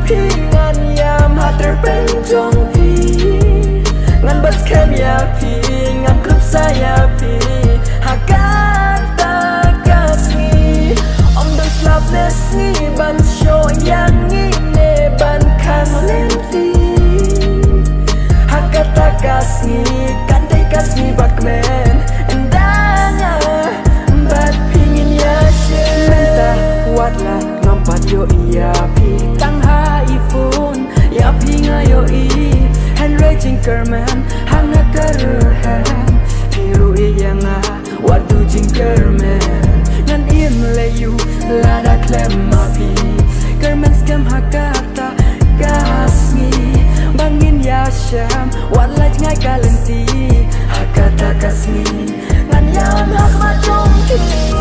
พี่งานยามหากเธอเป็นจงพี่งานบัสแคมยาพี่งานคลับสายาพี่หากกาตากาสงีom dan slaapnes ni ban show yang ini ban kan lenti hakata kasni kandai kasni bakmen endanya bat pingin ya she menta watla nampat yo iya pi tang ha iphone ya pi ngayo I hand raising kerman hanga kerhan piru yang wadu jingkerman ngan im leyu lada klem api kerman skam hakata gasmi bangin ya syam walaj ngai kalenti hakata kasmi ngan yam hak ma jong ki